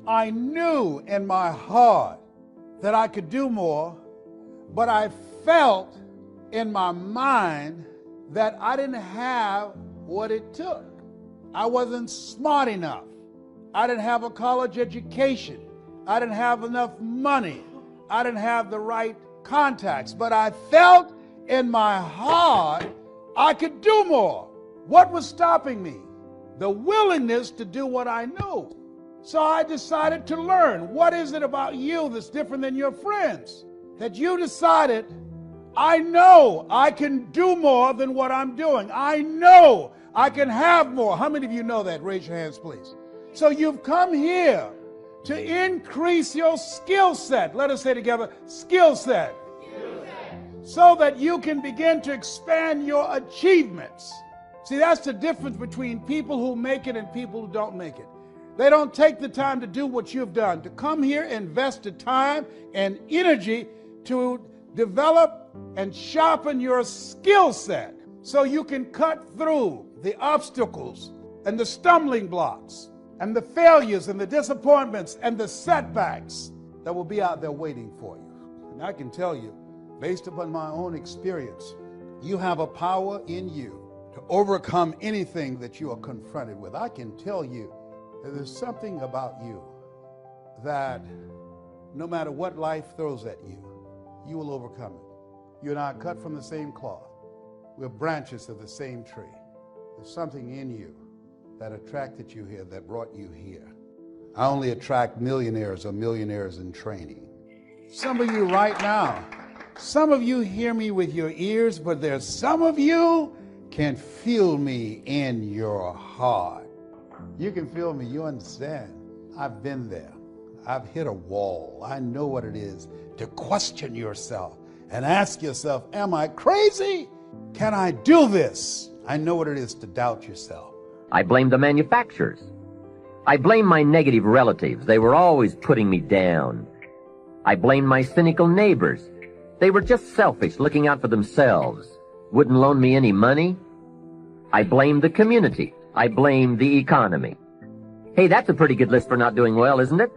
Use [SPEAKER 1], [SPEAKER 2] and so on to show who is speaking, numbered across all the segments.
[SPEAKER 1] I knew in my heart that I could do more, but I felt in my mind that I didn't have what it took. I wasn't smart enough. I didn't have a college education. I didn't have enough money. I didn't have the right contacts, but I felt in my heart I could do more. What was stopping me? The willingness to do what I knew. So I decided to learn. What is it about you that's different than your friends? That you decided, I know I can do more than what I'm doing. I know I can have more. How many of you know that? Raise your hands, please. So you've come here to increase your skill set. Let us say together, skill set. So that you can begin to expand your achievements. See, that's the difference between people who make it and people who don't make it. They don't take the time to do what you've done, to come here, invest the time and energy to develop and sharpen your skill set so you can cut through the obstacles and the stumbling blocks and the failures and the disappointments and the setbacks that will be out there waiting for you. And I can tell you, based upon my own experience, you have a power in you to overcome anything that you are confronted with. I can tell you that there's something about you that no matter what life throws at you, you will overcome it. You and I are cut from the same cloth. We're branches of the same tree. There's something in you that attracted you here, that brought you here. I only attract millionaires or millionaires in training. Some of you right now, some of you hear me with your ears, but there's some of you can feel me in your heart. You can feel me, you understand. I've been there. I've hit a wall. I know what it is to question yourself and ask yourself, am I crazy? Can I do this? I know what it is to doubt yourself.
[SPEAKER 2] I blame the manufacturers. I blame my negative relatives. They were always putting me down. I blame my cynical neighbors. They were just selfish, looking out for themselves. Wouldn't loan me any money. I blame the community. I blame the economy. Hey, that's a pretty good list for not doing well, isn't it?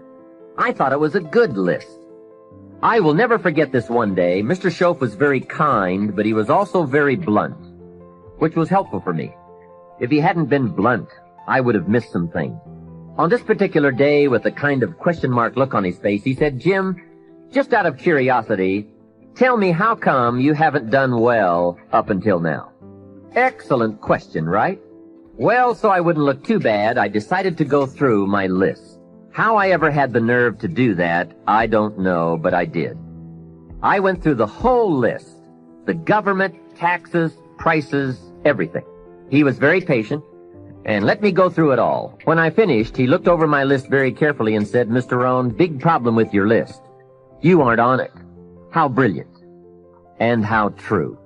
[SPEAKER 2] I thought it was a good list. I will never forget this one day. Mr. Schoaf was very kind, but he was also very blunt, which was helpful for me. If he hadn't been blunt, I would have missed some things. On this particular day, with a kind of question mark look on his face, he said, Jim, just out of curiosity, tell me how come you haven't done well up until now? Excellent question, right? Well, so I wouldn't look too bad, I decided to go through my list. How I ever had the nerve to do that, I don't know, but I did. I went through the whole list. The government, taxes, prices, everything. He was very patient, and let me go through it all. When I finished, he looked over my list very carefully and said, Mr. Rohn, big problem with your list. You aren't on it. How brilliant. And how true.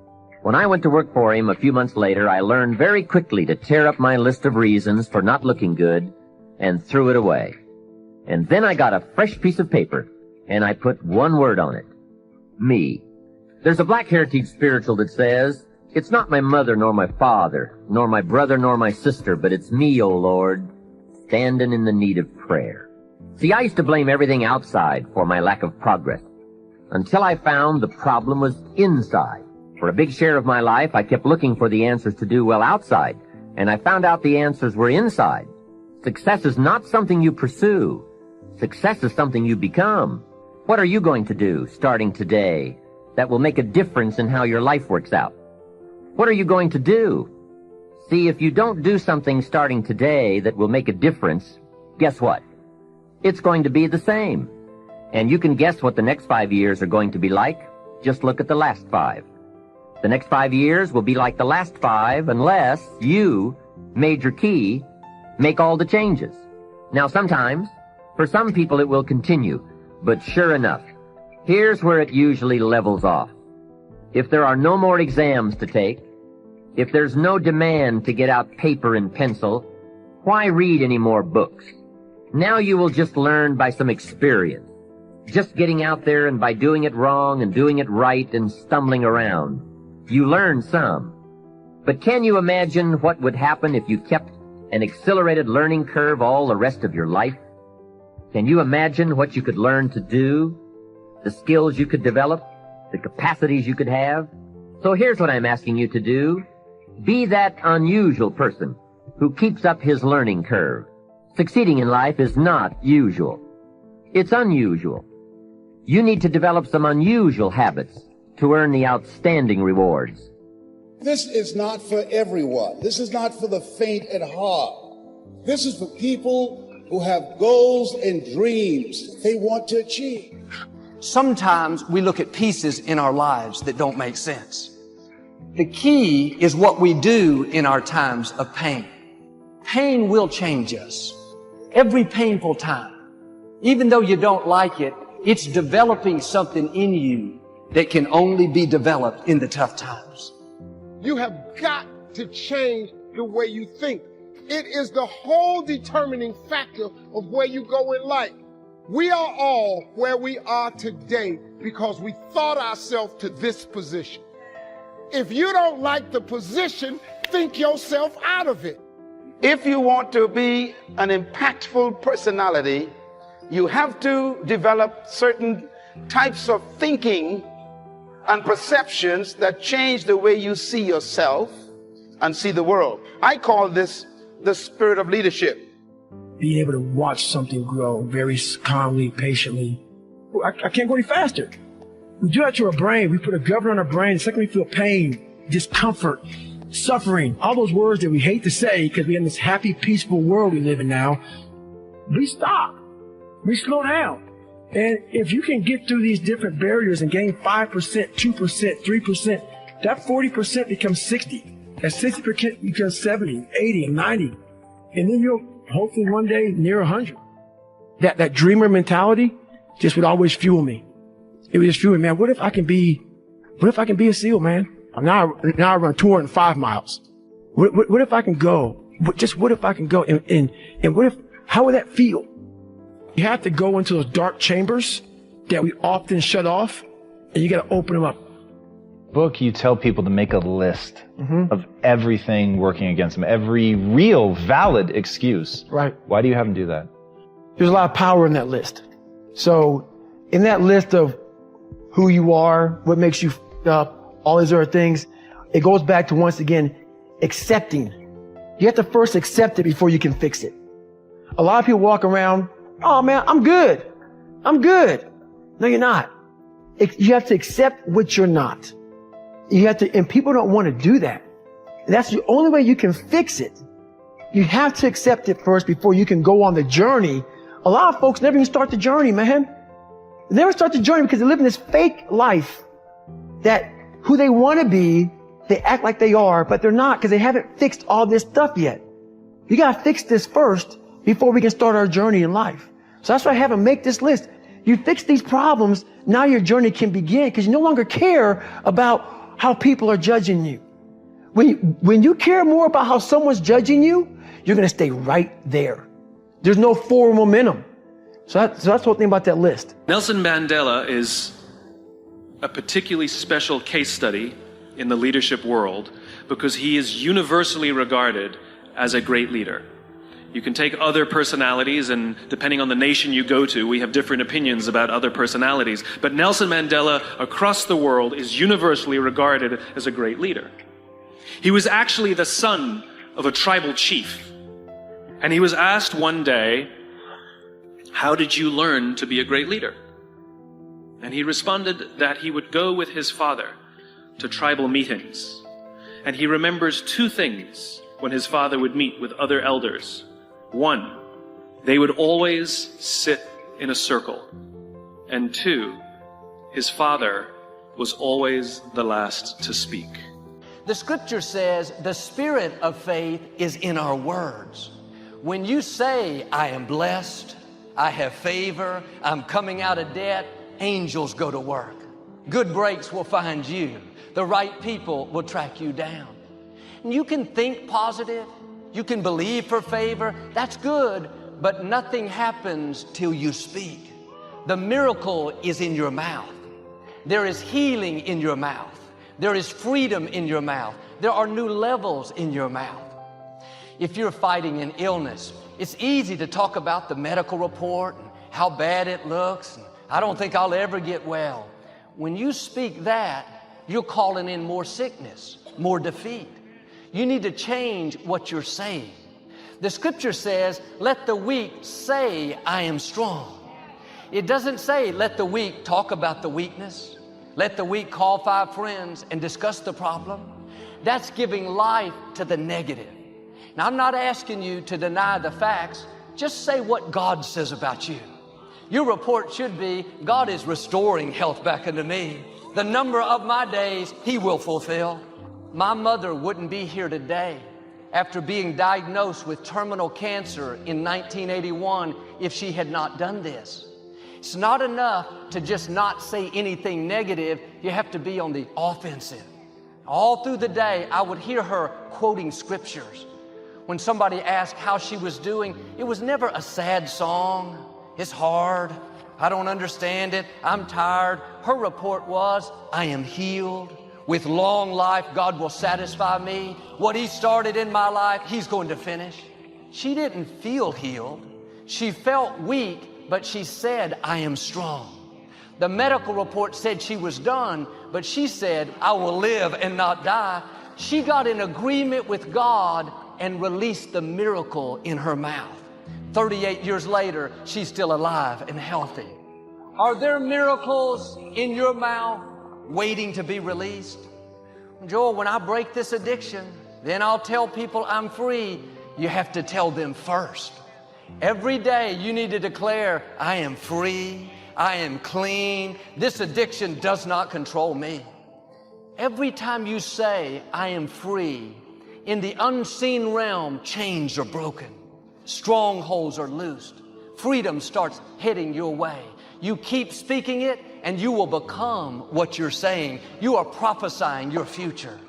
[SPEAKER 2] When I went to work for him a few months later, I learned very quickly to tear up my list of reasons for not looking good and threw it away. And then I got a fresh piece of paper, and I put one word on it. Me. There's a Black Heritage spiritual that says, it's not my mother nor my father, nor my brother nor my sister, but it's me, O Lord, standing in the need of prayer. See, I used to blame everything outside for my lack of progress, until I found the problem was inside. For a big share of my life, I kept looking for the answers to do well outside, and I found out the answers were inside. Success is not something you pursue. Success is something you become. What are you going to do starting today that will make a difference in how your life works out? What are you going to do? See, if you don't do something starting today that will make a difference, guess what? It's going to be the same. And you can guess what the next 5 years are going to be like. Just look at the last 5. The next 5 years will be like the last 5 unless you, Major Key, make all the changes. Now sometimes, for some people it will continue, but sure enough, here's where it usually levels off. If there are no more exams to take, if there's no demand to get out paper and pencil, why read any more books? Now you will just learn by some experience, just getting out there and by doing it wrong and doing it right and stumbling around. You learn some. But can you imagine what would happen if you kept an accelerated learning curve all the rest of your life? Can you imagine what you could learn to do, the skills you could develop, the capacities you could have? So here's what I'm asking you to do. Be that unusual person who keeps up his learning curve. Succeeding in life is not usual. It's unusual. You need to develop some unusual habits to earn the outstanding rewards.
[SPEAKER 1] This is not for everyone. This is not for the faint at heart. This is for people who have goals and dreams they want to achieve.
[SPEAKER 3] Sometimes we look at pieces in our lives that don't make sense. The key is what we do in our times of pain. Pain will change us. Every painful time, even though you don't like it, it's developing something in you that can only be developed in the tough times.
[SPEAKER 4] You have got to change the way you think. It is the whole determining factor of where you go in life. We are all where we are today because we thought ourselves to this position. If you don't like the position, think yourself out of it.
[SPEAKER 5] If you want to be an impactful personality, you have to develop certain types of thinking and perceptions that change the way you see yourself and see the world. I call this the spirit of leadership.
[SPEAKER 6] Being able to watch something grow very calmly, patiently. I can't go any faster. We do that to our brain. We put a governor on our brain. The second we feel pain, discomfort, suffering, all those words that we hate to say because we're in this happy, peaceful world we live in now, we stop. We slow down. And if you can get through these different barriers and gain 5%, 2%, 3%, that 40% becomes 60. That 60% becomes 70, 80, and 90. And then you'll hopefully one day near 100. That dreamer mentality just would always fuel me. It would just fuel me, man. What if I can be a SEAL, man? Now I run 205 miles. What if I can go? What if I can go? And what if, how would that feel? You have to go into those dark chambers that we often shut off, and you got to open them up.
[SPEAKER 7] Book, you tell people to make a list of everything working against them, every real, valid excuse.
[SPEAKER 6] Right.
[SPEAKER 7] Why do you have them do that?
[SPEAKER 6] There's a lot of power in that list. So in that list of who you are, what makes you up, all these other things, it goes back to, once again, accepting. You have to first accept it before you can fix it. A lot of people walk around, oh man, I'm good. I'm good. No, you're not. You have to accept what you're not. You have to, and people don't want to do that. And that's the only way you can fix it. You have to accept it first before you can go on the journey. A lot of folks never even start the journey, man. They never start the journey because they live in this fake life that who they want to be, they act like they are, but they're not because they haven't fixed all this stuff yet. You got to fix this first before we can start our journey in life. So that's why I have them make this list. You fix these problems, now your journey can begin because you no longer care about how people are judging you. When you care more about how someone's judging you, you're going to stay right there. There's no forward momentum. So that's the whole thing about that list.
[SPEAKER 8] Nelson Mandela is a particularly special case study in the leadership world because he is universally regarded as a great leader. You can take other personalities, and depending on the nation you go to, we have different opinions about other personalities. But Nelson Mandela, across the world, is universally regarded as a great leader. He was actually the son of a tribal chief. And he was asked one day, how did you learn to be a great leader? And he responded that he would go with his father to tribal meetings. And he remembers two things when his father would meet with other elders. One, they would always sit in a circle. And two, his father was always the last to speak.
[SPEAKER 3] The scripture says the spirit of faith is in our words. When you say, I am blessed, I have favor, I'm coming out of debt, angels go to work. Good breaks will find you. The right people will track you down. And you can think positive. You can believe for favor. That's good, but nothing happens till you speak. The miracle is in your mouth. There is healing in your mouth. There is freedom in your mouth. There are new levels in your mouth. If you're fighting an illness, it's easy to talk about the medical report and how bad it looks. I don't think I'll ever get well. When you speak that, you're calling in more sickness, more defeat. You need to change what you're saying. The scripture says, let the weak say, I am strong. It doesn't say, let the weak talk about the weakness. Let the weak call 5 friends and discuss the problem. That's giving life to the negative. Now, I'm not asking you to deny the facts. Just say what God says about you. Your report should be, God is restoring health back into me. The number of my days He will fulfill. My mother wouldn't be here today after being diagnosed with terminal cancer in 1981 if she had not done this. It's not enough to just not say anything negative. You have to be on the offensive. All through the day, I would hear her quoting scriptures. When somebody asked how she was doing, it was never a sad song. It's hard. I don't understand it. I'm tired. Her report was, I am healed. With long life, God will satisfy me. What He started in my life, He's going to finish. She didn't feel healed. She felt weak, but she said, I am strong. The medical report said she was done, but she said, I will live and not die. She got in agreement with God and released the miracle in her mouth. 38 years later, she's still alive and healthy. Are there miracles in your mouth waiting to be released? Joel, when I break this addiction, then I'll tell people I'm free. You have to tell them first. Every day you need to declare, I am free, I am clean, this addiction does not control me. Every time you say, I am free, in the unseen realm, chains are broken. Strongholds are loosed. Freedom starts heading your way. You keep speaking it, and you will become what you're saying. You are prophesying your future.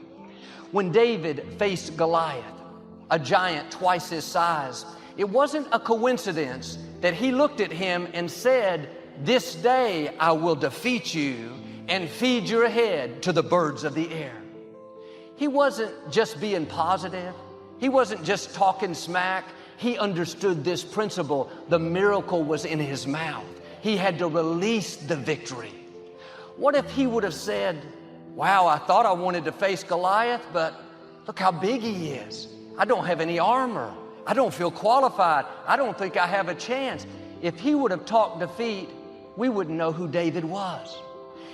[SPEAKER 3] When David faced Goliath, a giant twice his size, it wasn't a coincidence that he looked at him and said, this day I will defeat you and feed your head to the birds of the air. He wasn't just being positive. He wasn't just talking smack. He understood this principle. The miracle was in his mouth. He had to release the victory. What if he would have said, wow, I thought I wanted to face Goliath, but look how big he is. I don't have any armor. I don't feel qualified. I don't think I have a chance. If he would have talked defeat, we wouldn't know who David was.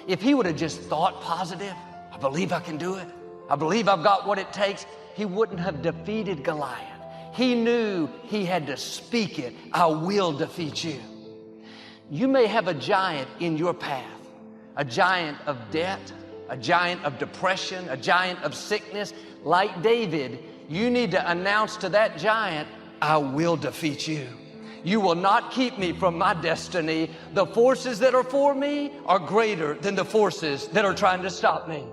[SPEAKER 3] If he would have just thought positive, I believe I can do it. I believe I've got what it takes, he wouldn't have defeated Goliath. He knew he had to speak it. I will defeat you. You may have a giant in your path, a giant of debt, a giant of depression, a giant of sickness. Like David, you need to announce to that giant, I will defeat you. You will not keep me from my destiny. The forces that are for me are greater than the forces that are trying to stop me.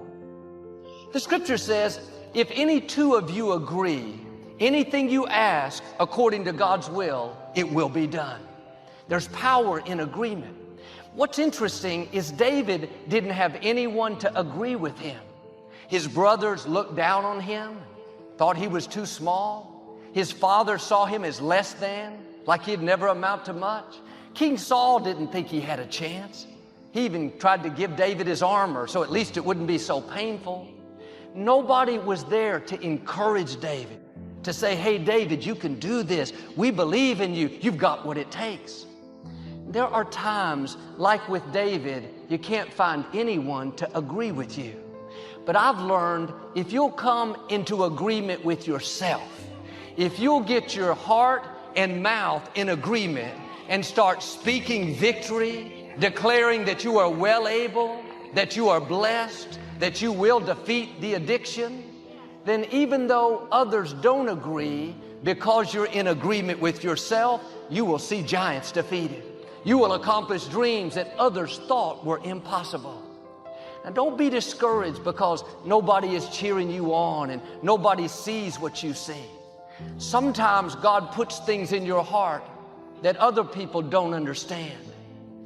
[SPEAKER 3] The scripture says, if any two of you agree, anything you ask according to God's will, it will be done. There's power in agreement. What's interesting is David didn't have anyone to agree with him. His brothers looked down on him, thought he was too small. His father saw him as less than, like he'd never amount to much. King Saul didn't think he had a chance. He even tried to give David his armor so at least it wouldn't be so painful. Nobody was there to encourage David, to say, hey, David, you can do this. We believe in you. You've got what it takes. There are times, like with David, you can't find anyone to agree with you. But I've learned if you'll come into agreement with yourself, if you'll get your heart and mouth in agreement and start speaking victory, declaring that you are well able, that you are blessed, that you will defeat the addiction, then even though others don't agree, because you're in agreement with yourself, you will see giants defeated. You will accomplish dreams that others thought were impossible. Now, don't be discouraged because nobody is cheering you on and nobody sees what you see. Sometimes God puts things in your heart that other people don't understand.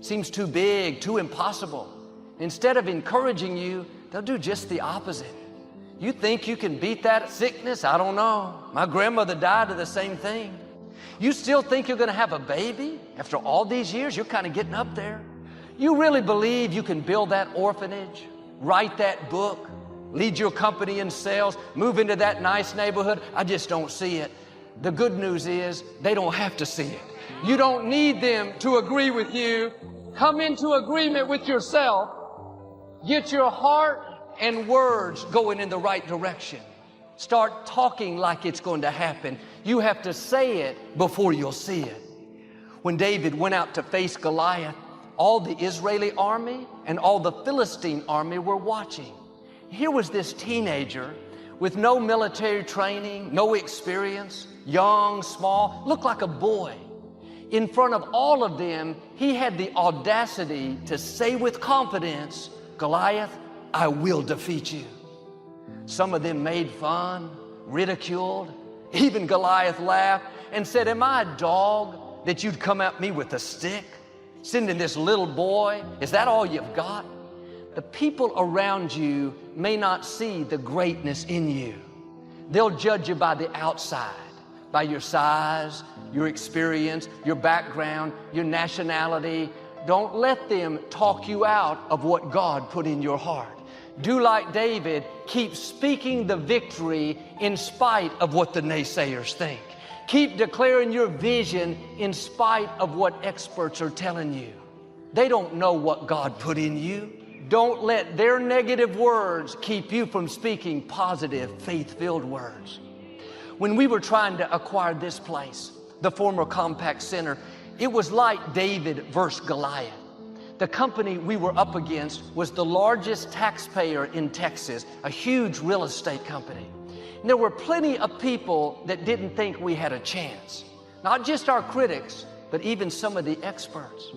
[SPEAKER 3] Seems too big, too impossible. Instead of encouraging you, they'll do just the opposite. You think you can beat that sickness? I don't know. My grandmother died of the same thing. You still think you're going to have a baby? After all these years, you're kind of getting up there. You really believe you can build that orphanage, write that book, lead your company in sales, move into that nice neighborhood? I just don't see it. The good news is they don't have to see it. You don't need them to agree with you. Come into agreement with yourself. Get your heart and words going in the right direction. Start talking like it's going to happen. You have to say it before you'll see it. When David went out to face Goliath, all the Israeli army and all the Philistine army were watching. Here was this teenager with no military training, no experience, young, small, looked like a boy. In front of all of them, he had the audacity to say with confidence, Goliath, I will defeat you. Some of them made fun, ridiculed. Even Goliath laughed and said, am I a dog that you'd come at me with a stick? Sending this little boy, is that all you've got? The people around you may not see the greatness in you. They'll judge you by the outside, by your size, your experience, your background, your nationality. Don't let them talk you out of what God put in your heart. Do like David, keep speaking the victory in spite of what the naysayers think. Keep declaring your vision in spite of what experts are telling you. They don't know what God put in you. Don't let their negative words keep you from speaking positive, faith-filled words. When we were trying to acquire this place, the former Compact Center, it was like David versus Goliath. The company we were up against was the largest taxpayer in Texas, a huge real estate company. And there were plenty of people that didn't think we had a chance. Not just our critics, but even some of the experts.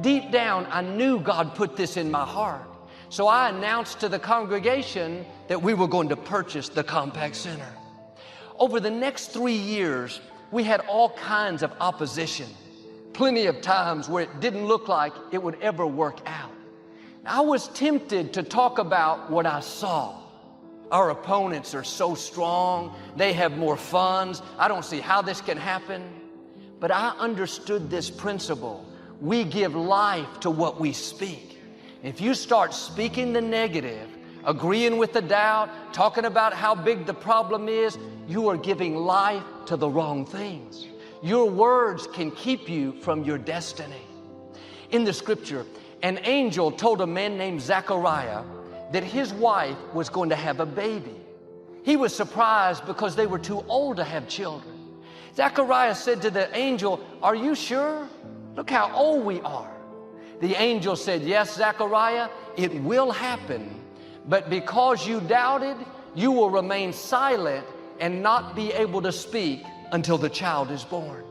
[SPEAKER 3] Deep down, I knew God put this in my heart. So I announced to the congregation that we were going to purchase the Compact Center. Over the next 3 years, we had all kinds of opposition. Plenty of times where it didn't look like it would ever work out. I was tempted to talk about what I saw. Our opponents are so strong. They have more funds. I don't see how this can happen. But I understood this principle. We give life to what we speak. If you start speaking the negative, agreeing with the doubt, talking about how big the problem is, you are giving life to the wrong things. Your words can keep you from your destiny. In the scripture, an angel told a man named Zechariah that his wife was going to have a baby. He was surprised because they were too old to have children. Zechariah said to the angel, are you sure? Look how old we are. The angel said, yes, Zechariah, it will happen. But because you doubted, you will remain silent and not be able to speak until the child is born.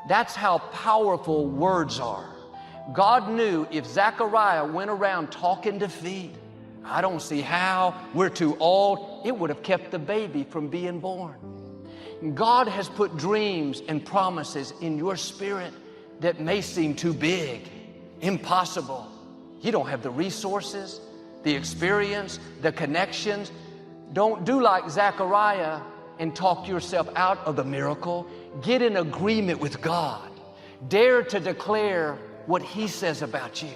[SPEAKER 3] That's how powerful words are. God knew if Zechariah went around talking defeat, I don't see how, we're too old, it would have kept the baby from being born. God has put dreams and promises in your spirit that may seem too big, impossible. You don't have the resources, the experience, the connections. Don't do like Zechariah and talk yourself out of the miracle. Get in agreement with God. Dare to declare what He says about you.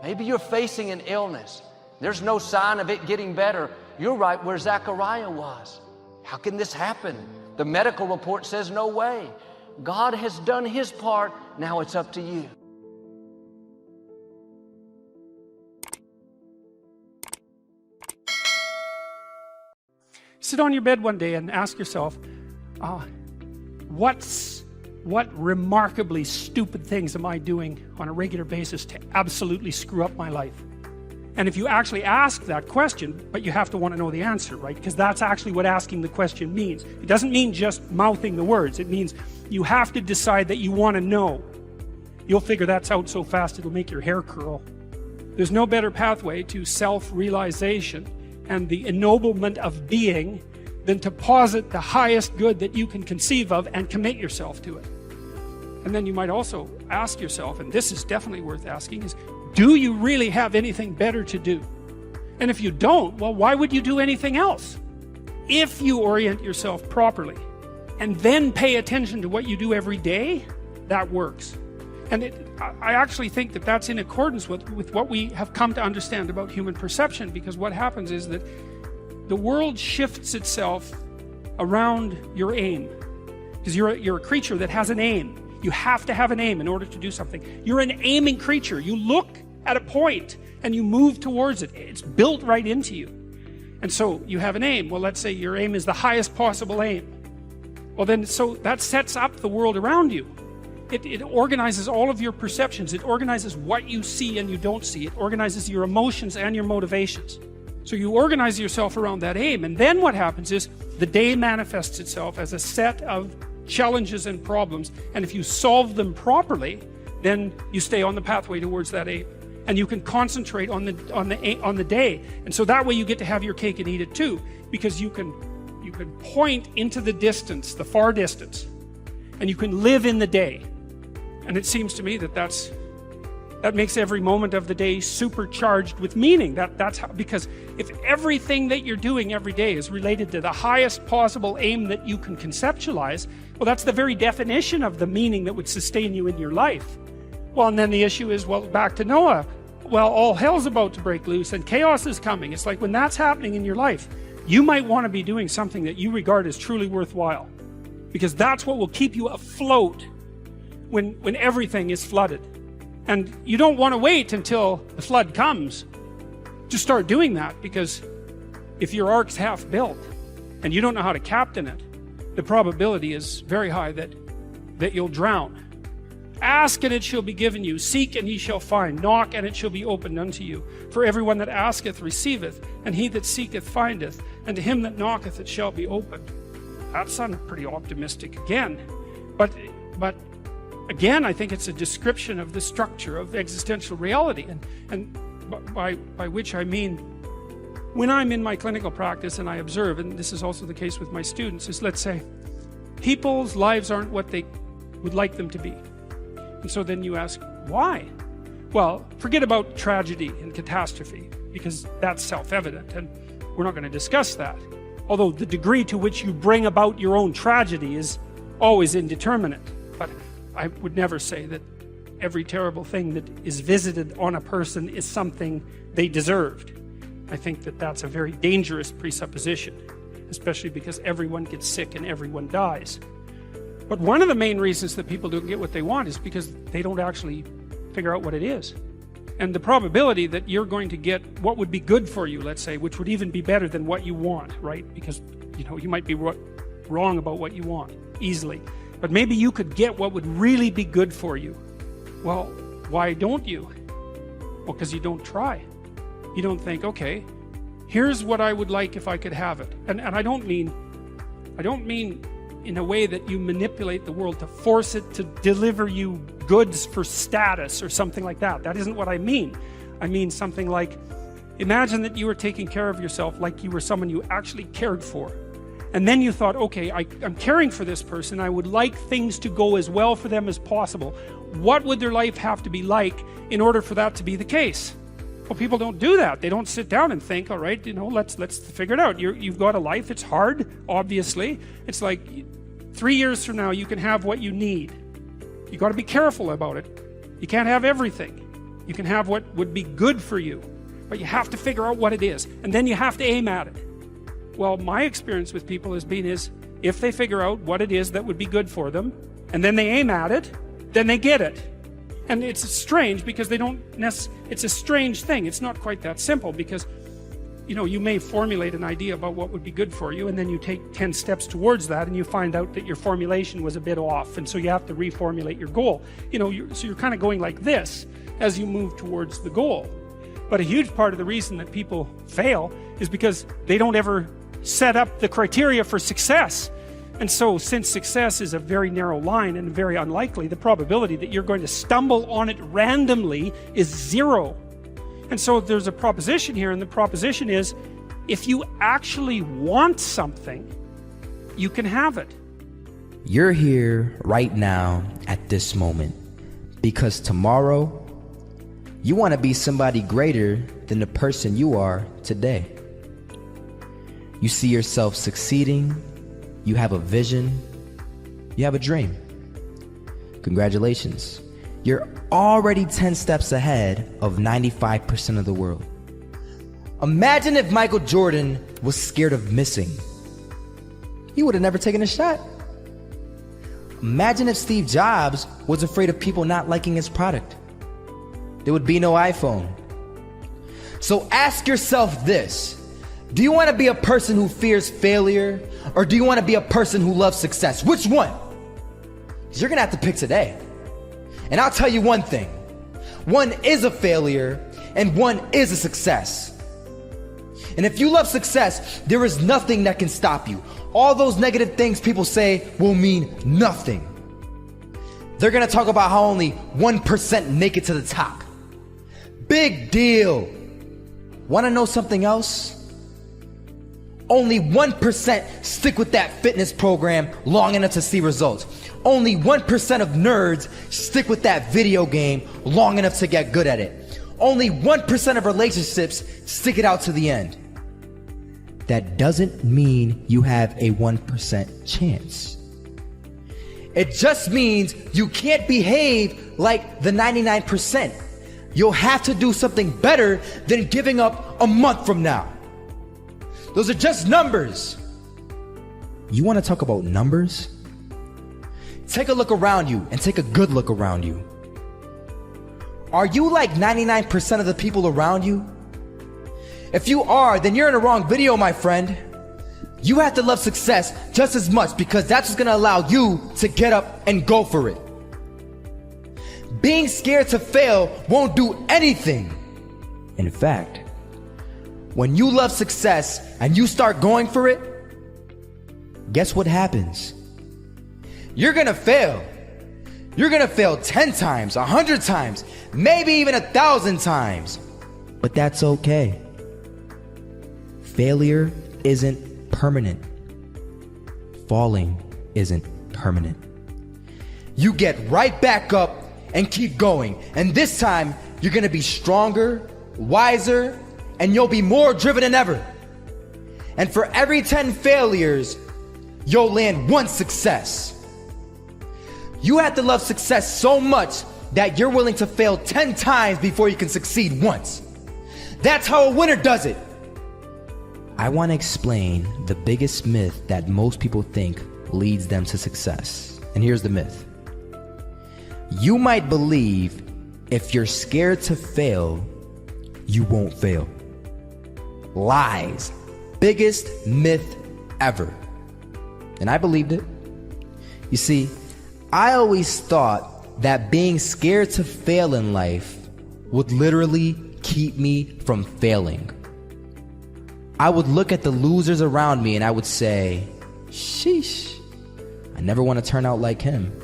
[SPEAKER 3] Maybe you're facing an illness. There's no sign of it getting better. You're right where Zechariah was. How can this happen? The medical report says no way. God has done His part. Now it's up to you.
[SPEAKER 9] Sit on your bed one day and ask yourself, what remarkably stupid things am I doing on a regular basis to absolutely screw up my life? And if you actually ask that question, but you have to want to know the answer, right? Because that's actually what asking the question means. It doesn't mean just mouthing the words. It means you have to decide that you want to know. You'll figure that's out so fast it'll make your hair curl. There's no better pathway to self-realization and the ennoblement of being than to posit the highest good that you can conceive of and commit yourself to it. And then you might also ask yourself, and this is definitely worth asking, is do you really have anything better to do? And if you don't, well, why would you do anything else? If you orient yourself properly and then pay attention to what you do every day, that works. And I actually think that that's in accordance with what we have come to understand about human perception, because what happens is that the world shifts itself around your aim. Because you're a creature that has an aim. You have to have an aim in order to do something. You're an aiming creature. You look at a point and you move towards it. It's built right into you. And so you have an aim. Well, let's say your aim is the highest possible aim. Well then, so that sets up the world around you. It organizes all of your perceptions. It organizes what you see and you don't see. It organizes your emotions and your motivations. So you organize yourself around that aim, and then what happens is the day manifests itself as a set of challenges and problems, and if you solve them properly, then you stay on the pathway towards that aim, and you can concentrate on the day. And so that way you get to have your cake and eat it too, because you can point into the distance, the far distance, and you can live in the day. And it seems to me that that makes every moment of the day supercharged with meaning. That's how, because if everything that you're doing every day is related to the highest possible aim that you can conceptualize, well, that's the very definition of the meaning that would sustain you in your life. Well, and then the issue is, well, back to Noah. Well, all hell's about to break loose and chaos is coming. It's like when that's happening in your life, you might want to be doing something that you regard as truly worthwhile, because that's what will keep you afloat when everything is flooded. And you don't want to wait until the flood comes to start doing that, because if your ark's half built and you don't know how to captain it, the probability is very high that you'll drown. Ask and it shall be given you. Seek and ye shall find. Knock and it shall be opened unto you. For everyone that asketh receiveth, and he that seeketh findeth, and to him that knocketh it shall be opened. That sounded pretty optimistic again. But again, I think it's a description of the structure of existential reality, and by which I mean, when I'm in my clinical practice and I observe, and this is also the case with my students, is, let's say, people's lives aren't what they would like them to be. And so then you ask, why? Well, forget about tragedy and catastrophe, because that's self-evident, and we're not going to discuss that. Although the degree to which you bring about your own tragedy is always indeterminate. But I would never say that every terrible thing that is visited on a person is something they deserved. I think that that's a very dangerous presupposition, especially because everyone gets sick and everyone dies. But one of the main reasons that people don't get what they want is because they don't actually figure out what it is. And the probability that you're going to get what would be good for you, let's say, which would even be better than what you want, right? Because, you might be wrong about what you want easily. But maybe you could get what would really be good for you. Well, why don't you? Well, because you don't try. You don't think, okay, here's what I would like if I could have it. And I don't mean in a way that you manipulate the world to force it to deliver you goods for status or something like that. That isn't what I mean. I mean something like, imagine that you were taking care of yourself like you were someone you actually cared for. And then you thought, okay, I'm caring for this person. I would like things to go as well for them as possible. What would their life have to be like in order for that to be the case? Well, people don't do that. They don't sit down and think, all right, let's figure it out. You've got a life. It's hard, obviously. It's like 3 years from now, you can have what you need. You got to be careful about it. You can't have everything. You can have what would be good for you, but you have to figure out what it is, and then you have to aim at it. Well, my experience with people has been if they figure out what it is that would be good for them, and then they aim at it, then they get it. And it's strange because it's a strange thing. It's not quite that simple, because you may formulate an idea about what would be good for you, and then you take 10 steps towards that, and you find out that your formulation was a bit off, and so you have to reformulate your goal. So you're kind of going like this as you move towards the goal. But a huge part of the reason that people fail is because they don't ever set up the criteria for success. And so, since success is a very narrow line and very unlikely, the probability that you're going to stumble on it randomly is 0. And so there's a proposition here, and the proposition is, if you actually want something, you can have it.
[SPEAKER 10] You're here right now at this moment, because tomorrow you want to be somebody greater than the person you are today. You see yourself succeeding, you have a vision, You have a dream. Congratulations. You're already 10 steps ahead of 95% of the world. Imagine if Michael Jordan was scared of missing. He would have never taken a shot. Imagine if Steve Jobs was afraid of people not liking his product. There would be no iPhone. So ask yourself this. Do you want to be a person who fears failure, or do you want to be a person who loves success? Which one? Because you're going to have to pick today. And I'll tell you one thing. One is a failure, and one is a success. And if you love success, there is nothing that can stop you. All those negative things people say will mean nothing. They're going to talk about how only 1% make it to the top. Big deal. Want to know something else? Only 1% stick with that fitness program long enough to see results. Only 1% of nerds stick with that video game long enough to get good at it. Only 1% of relationships stick it out to the end. That doesn't mean you have a 1% chance. It just means you can't behave like the 99%. You'll have to do something better than giving up a month from now. Those are just numbers. You want to talk about numbers? Take a look around you and take a good look around you. Are you like 99% of the people around you? If you are, then you're in the wrong video, my friend. You have to love success just as much, because that's what's going to allow you to get up and go for it. Being scared to fail won't do anything. In fact, when you love success and you start going for it, guess what happens? You're gonna fail. You're gonna fail 10 times, 100 times, maybe even 1,000 times. But that's okay. Failure isn't permanent. Falling isn't permanent. You get right back up and keep going. And this time, you're gonna be stronger, wiser, and you'll be more driven than ever. And for every 10 failures, you'll land one success. You have to love success so much that you're willing to fail 10 times before you can succeed once. That's how a winner does it. I want to explain the biggest myth that most people think leads them to success. And here's the myth. You might believe if you're scared to fail, you won't fail. Lies. Biggest myth ever. And I believed it. You see, I always thought that being scared to fail in life would literally keep me from failing. I would look at the losers around me and I would say, sheesh, I never want to turn out like him.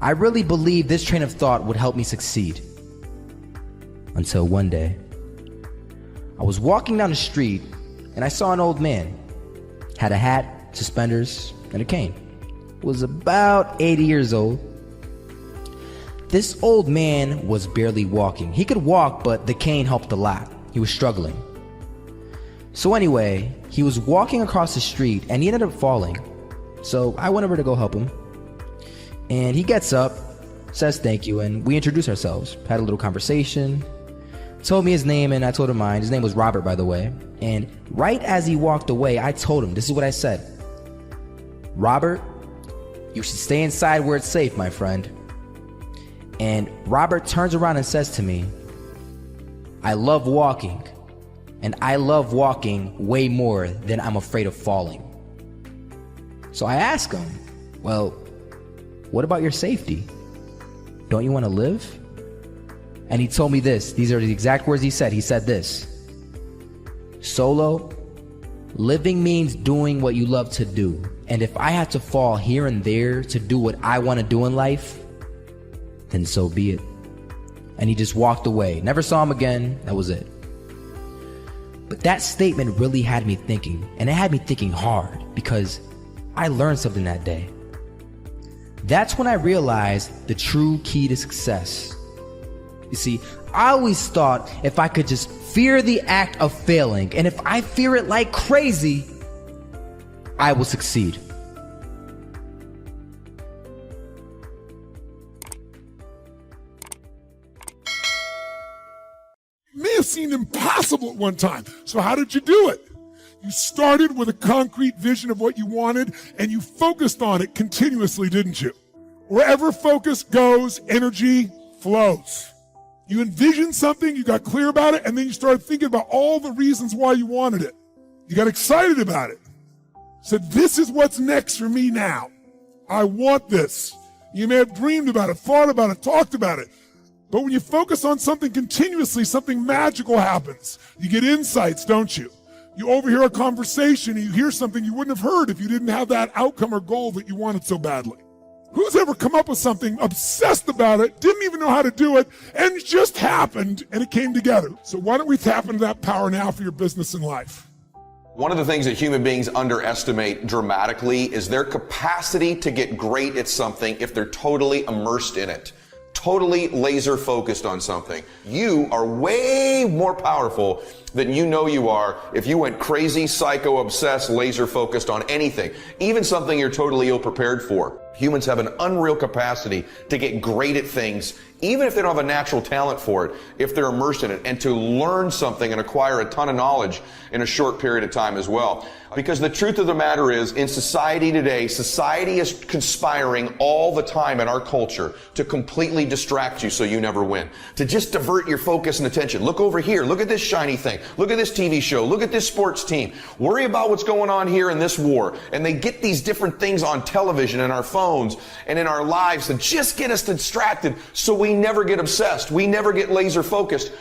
[SPEAKER 10] I really believed this train of thought would help me succeed. Until one day, I was walking down the street and I saw an old man. Had a hat, suspenders, and a cane. Was about 80 years old. This old man was barely walking. He could walk, but the cane helped a lot. He was struggling. So anyway, he was walking across the street and he ended up falling. So I went over to go help him. And he gets up, says thank you, and we introduced ourselves. Had a little conversation. Told me his name and I told him mine. His name was Robert, by the way. And right as he walked away, I told him, this is what I said. Robert, you should stay inside where it's safe, my friend. And Robert turns around and says to me, I love walking. And I love walking way more than I'm afraid of falling. So I ask him, well, what about your safety? Don't you want to live? And he told me this. These are the exact words he said. He said this. Solo, living means doing what you love to do. And if I have to fall here and there to do what I want to do in life, then so be it. And he just walked away. Never saw him again. That was it. But that statement really had me thinking, and it had me thinking hard, because I learned something that day. That's when I realized the true key to success. You see, I always thought if I could just fear the act of failing, and if I fear it like crazy, I will succeed.
[SPEAKER 11] have seemed impossible at one time. So how did you do it? You started with a concrete vision of what you wanted, and you focused on it continuously, didn't you? Wherever focus goes, energy flows. You envisioned something, you got clear about it, and then you started thinking about all the reasons why you wanted it. You got excited about it. Said, this is what's next for me now. I want this. You may have dreamed about it, thought about it, talked about it. But when you focus on something continuously, something magical happens. You get insights, don't you? You overhear a conversation and you hear something you wouldn't have heard if you didn't have that outcome or goal that you wanted so badly. Who's ever come up with something, obsessed about it, didn't even know how to do it, and it just happened and it came together? So why don't we tap into that power now for your business and life?
[SPEAKER 12] One of the things that human beings underestimate dramatically is their capacity to get great at something if they're totally immersed in it. Totally laser focused on something. You are way more powerful than you know you are if you went crazy, psycho, obsessed, laser focused on anything, even something you're totally ill prepared for. Humans have an unreal capacity to get great at things, even if they don't have a natural talent for it, if they're immersed in it, and to learn something and acquire a ton of knowledge in a short period of time as well. Because the truth of the matter is, in society today, society is conspiring all the time in our culture to completely distract you so you never win. To just divert your focus and attention. Look over here. Look at this shiny thing. Look at this TV show. Look at this sports team. Worry about what's going on here in this war. And they get these different things on television and our phones and in our lives to just get us distracted so we never get obsessed. We never get laser focused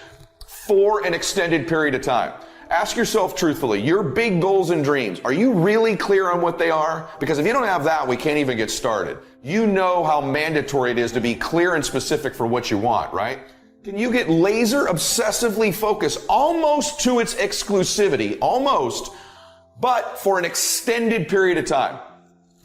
[SPEAKER 12] for an extended period of time. Ask yourself truthfully, your big goals and dreams, are you really clear on what they are? Because if you don't have that, we can't even get started. You know how mandatory it is to be clear and specific for what you want, right? Can you get laser obsessively focused almost to its exclusivity, almost, but for an extended period of time?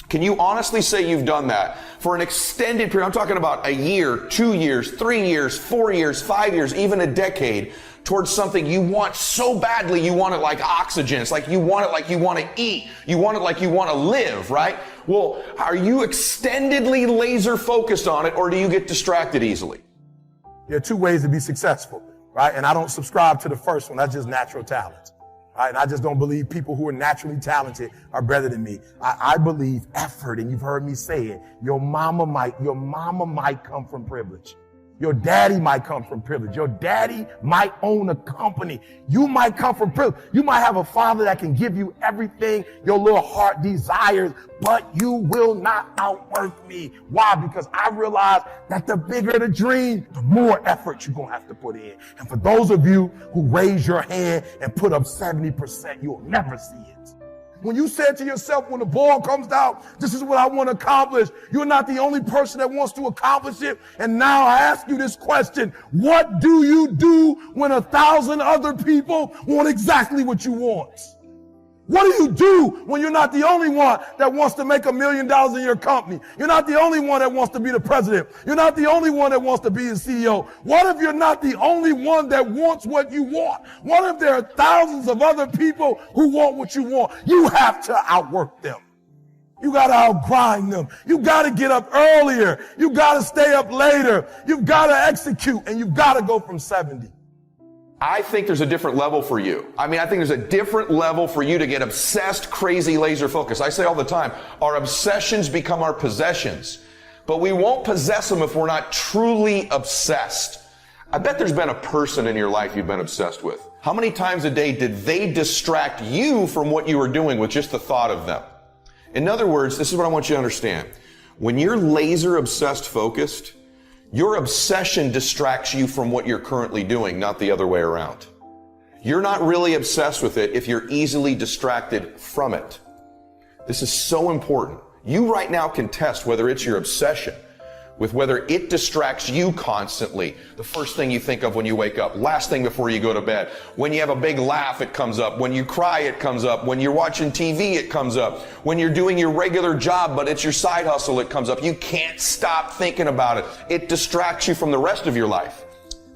[SPEAKER 12] Can you honestly say you've done that for an extended period? I'm talking about a year, 2 years, 3 years, 4 years, 5 years, even a decade, towards something you want so badly. You want it like oxygen. It's like you want it like you want to eat. You want it like you want to live, right? Well, are you extendedly laser focused on it, or do you get distracted easily?
[SPEAKER 13] There are two ways to be successful, right? And I don't subscribe to the first one. That's just natural talent, right? And I just don't believe people who are naturally talented are better than me. I believe effort, and you've heard me say it. Your mama might come from privilege. Your daddy might come from privilege. Your daddy might own a company. You might come from privilege. You might have a father that can give you everything your little heart desires, but you will not outwork me. Why? Because I realize that the bigger the dream, the more effort you're going to have to put in. And for those of you who raise your hand and put up 70%, you'll never see it. When you said to yourself, when the ball comes out, this is what I want to accomplish, you're not the only person that wants to accomplish it. And now I ask you this question: what do you do when 1,000 other people want exactly what you want? What do you do when you're not the only one that wants to make $1 million in your company? You're not the only one that wants to be the president. You're not the only one that wants to be the CEO. What if you're not the only one that wants what you want? What if there are thousands of other people who want what you want? You have to outwork them. You got to outgrind them. You got to get up earlier. You got to stay up later. You've got to execute, and you've got to go from 70.
[SPEAKER 12] I think there's a different level for you. I think there's a different level for you to get obsessed, crazy, laser focused. I say all the time, our obsessions become our possessions, but we won't possess them if we're not truly obsessed. I bet there's been a person in your life you've been obsessed with. How many times a day did they distract you from what you were doing with just the thought of them? In other words, this is what I want you to understand. When you're laser obsessed focused, your obsession distracts you from what you're currently doing, not the other way around. You're not really obsessed with it if you're easily distracted from it. This is so important. You right now can test whether it's your obsession with whether it distracts you constantly. The first thing you think of when you wake up, last thing before you go to bed. When you have a big laugh, it comes up. When you cry, it comes up. When you're watching TV, it comes up. When you're doing your regular job, but it's your side hustle, it comes up. You can't stop thinking about it. It distracts you from the rest of your life.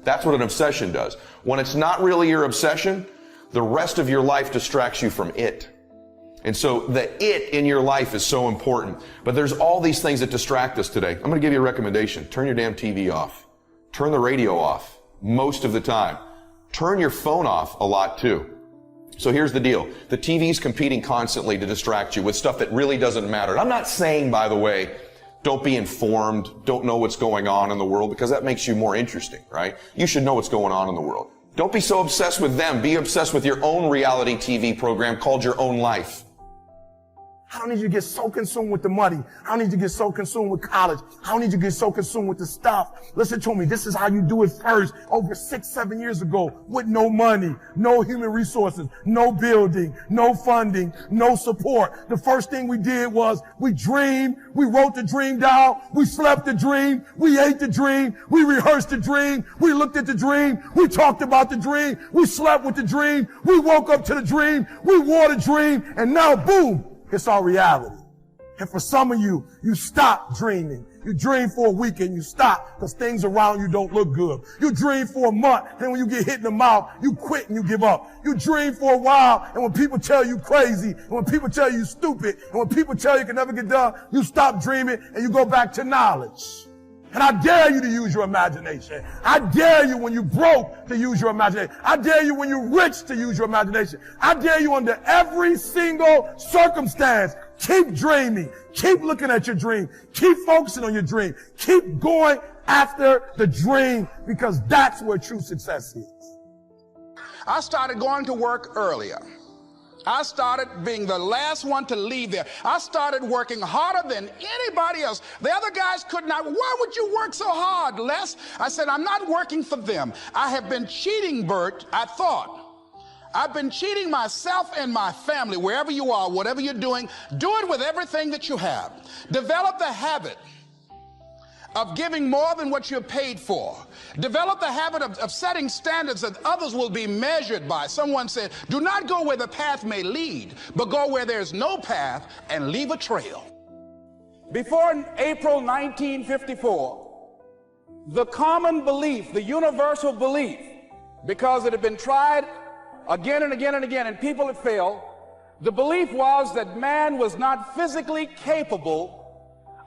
[SPEAKER 12] That's what an obsession does. When it's not really your obsession, the rest of your life distracts you from it. And so the it in your life is so important. But there's all these things that distract us today. I'm going to give you a recommendation. Turn your damn TV off. Turn the radio off most of the time. Turn your phone off a lot too. So here's the deal. The TV's competing constantly to distract you with stuff that really doesn't matter. And I'm not saying, by the way, don't be informed, don't know what's going on in the world, because that makes you more interesting, right? You should know what's going on in the world. Don't be so obsessed with them. Be obsessed with your own reality TV program called your own life.
[SPEAKER 13] I don't need you to get so consumed with the money. I don't need you to get so consumed with college. I don't need you to get so consumed with the stuff. Listen to me. This is how you do it first. Over 6-7 years ago, with no money, no human resources, no building, no funding, no support. The first thing we did was we dreamed. We wrote the dream down. We slept the dream. We ate the dream. We rehearsed the dream. We looked at the dream. We talked about the dream. We slept with the dream. We woke up to the dream. We wore the dream. And now, boom. It's our reality. And for some of you, you stop dreaming. You dream for a week and you stop because things around you don't look good. You dream for a month and when you get hit in the mouth, you quit and you give up. You dream for a while and when people tell you crazy and when people tell you stupid and when people tell you can never get done, you stop dreaming and you go back to knowledge. And I dare you to use your imagination. I dare you when you're broke to use your imagination. I dare you when you're rich to use your imagination. I dare you under every single circumstance. Keep dreaming. Keep looking at your dream. Keep focusing on your dream. Keep going after the dream because that's where true success is.
[SPEAKER 1] I started going to work earlier. I started being the last one to leave there. I started working harder than anybody else. The other guys could not. Why would you work so hard, Les? I said, I'm not working for them. I have been cheating, Bert, I thought. I've been cheating myself and my family. Wherever you are, whatever you're doing, do it with everything that you have. Develop the habit of giving more than what you're paid for. Develop the habit of setting standards that others will be measured by. Someone said, do not go where the path may lead, but go where there's no path and leave a trail.
[SPEAKER 14] Before April 1954, the common belief, the universal belief, because it had been tried again and again and again, and people had failed, the belief was that man was not physically capable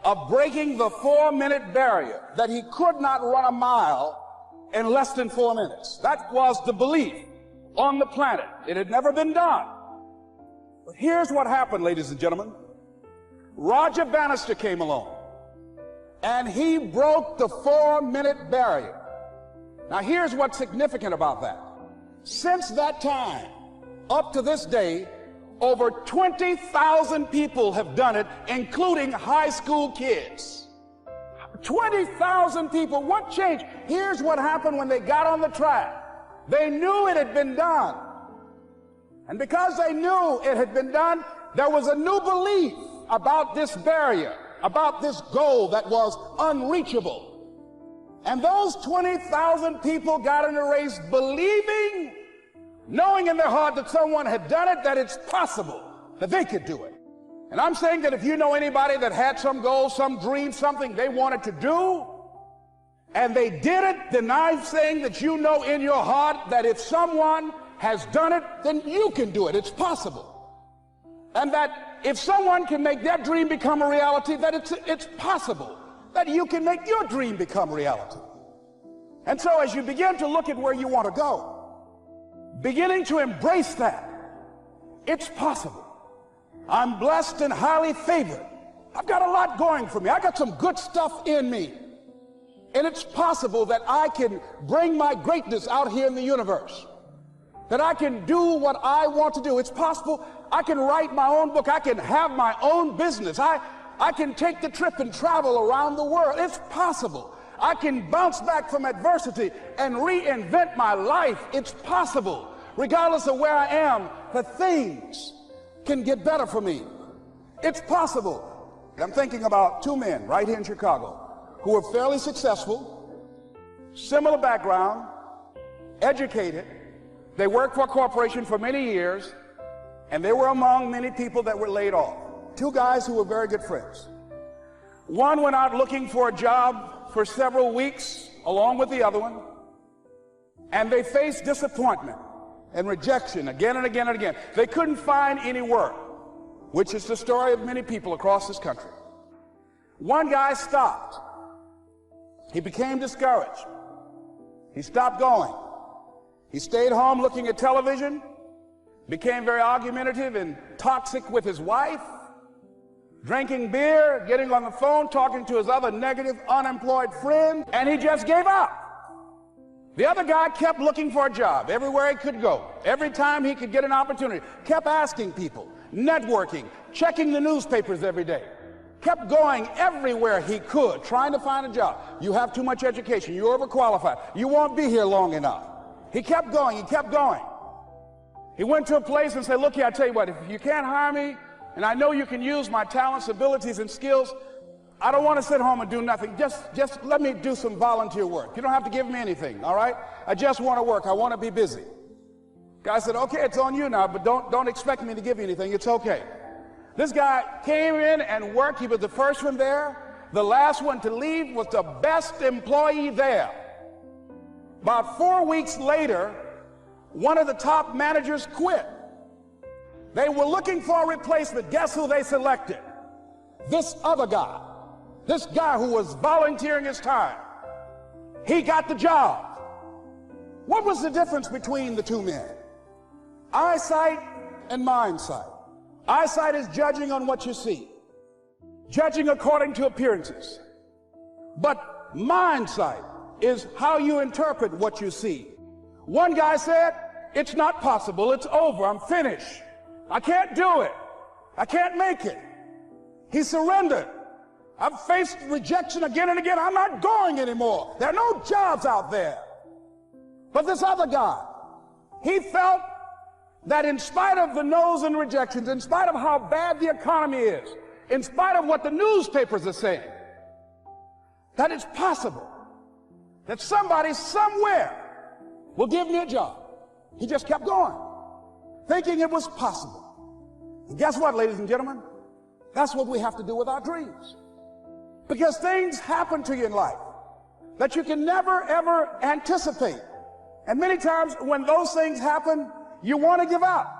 [SPEAKER 14] of breaking the 4-minute barrier, that he could not run a mile in less than 4 minutes. That was the belief on the planet. It had never been done. But here's what happened, ladies and gentlemen. Roger Bannister came along, and he broke the 4-minute barrier. Now here's what's significant about that. Since that time, up to this day, over 20,000 people have done it, including high school kids. 20,000 people. What changed? Here's what happened when they got on the track. They knew it had been done. And because they knew it had been done, there was a new belief about this barrier, about this goal that was unreachable. And those 20,000 people got in a race believing, knowing in their heart that someone had done it, that it's possible, that they could do it. And I'm saying that if you know anybody that had some goal, some dream, something they wanted to do, and they did it, then I'm saying that you know in your heart that if someone has done it, then you can do it. It's possible. And that if someone can make their dream become a reality, that it's possible that you can make your dream become reality. And so as you begin to look at where you want to go, beginning to embrace that, it's possible. I'm blessed and highly favored. I've got a lot going for me. I got some good stuff in me. And it's possible that I can bring my greatness out here in the universe. That I can do what I want to do. It's possible I can write my own book. I can have my own business. I can take the trip and travel around the world. It's possible. I can bounce back from adversity and reinvent my life. It's possible. Regardless of where I am, that things can get better for me. It's possible. I'm thinking about two men right here in Chicago who are fairly successful, similar background, educated. They worked for a corporation for many years, and they were among many people that were laid off. Two guys who were very good friends. One went out looking for a job for several weeks along with the other one, and they faced disappointment and rejection again and again and again. They couldn't find any work, which is the story of many people across this country. One guy stopped. He became discouraged. He stopped going. He stayed home looking at television, became very argumentative and toxic with his wife, drinking beer, getting on the phone, talking to his other negative, unemployed friend, and he just gave up. The other guy kept looking for a job everywhere he could go. Every time he could get an opportunity, kept asking people, networking, checking the newspapers every day. Kept going everywhere he could, trying to find a job. You have too much education. You're overqualified. You won't be here long enough. He kept going. He kept going. He went to a place and said, look here, I tell you what, if you can't hire me, and I know you can use my talents, abilities, and skills, I don't want to sit home and do nothing. Just let me do some volunteer work. You don't have to give me anything, all right? I just want to work. I want to be busy. Guy said, okay, it's on you now, but don't expect me to give you anything. It's okay. This guy came in and worked. He was the first one there. The last one to leave was the best employee there. About 4 weeks later, one of the top managers quit. They were looking for a replacement. Guess who they selected? This other guy. This guy who was volunteering his time. He got the job. What was the difference between the two men? Eyesight and mindsight. Eyesight is judging on what you see, judging according to appearances. But mindsight is how you interpret what you see. One guy said, it's not possible, it's over, I'm finished. I can't do it. I can't make it. He surrendered. I've faced rejection again and again. I'm not going anymore. There are no jobs out there. But this other guy, he felt that in spite of the no's and rejections, in spite of how bad the economy is, in spite of what the newspapers are saying, that it's possible that somebody somewhere will give me a job. He just kept going, thinking it was possible. And guess what, ladies and gentlemen? That's what we have to do with our dreams. Because things happen to you in life that you can never, ever anticipate. And many times when those things happen, you want to give up.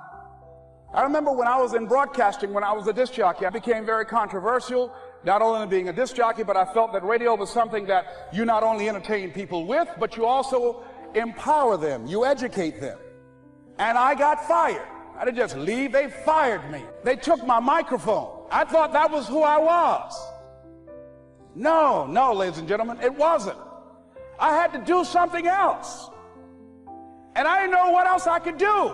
[SPEAKER 14] I remember when I was in broadcasting, when I was a disc jockey, I became very controversial, not only being a disc jockey, but I felt that radio was something that you not only entertain people with, but you also empower them, you educate them. And I got fired. I didn't just leave, they fired me. They took my microphone. I thought that was who I was. No, ladies and gentlemen, it wasn't. I had to do something else. And I didn't know what else I could do.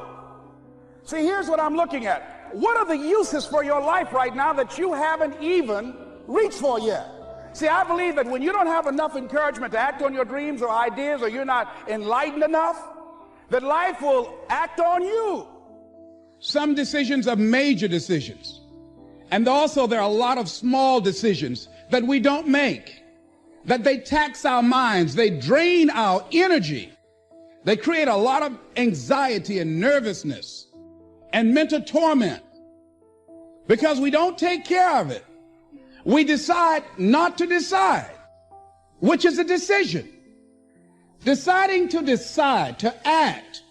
[SPEAKER 14] See, here's what I'm looking at. What are the uses for your life right now that you haven't even reached for yet? See, I believe that when you don't have enough encouragement to act on your dreams or ideas, or you're not enlightened enough, that life will act on you. Some decisions are major decisions. And also there are a lot of small decisions that we don't make, that they tax our minds, they drain our energy. They create a lot of anxiety and nervousness and mental torment because we don't take care of it. We decide not to decide, which is a decision. Deciding to decide, to act,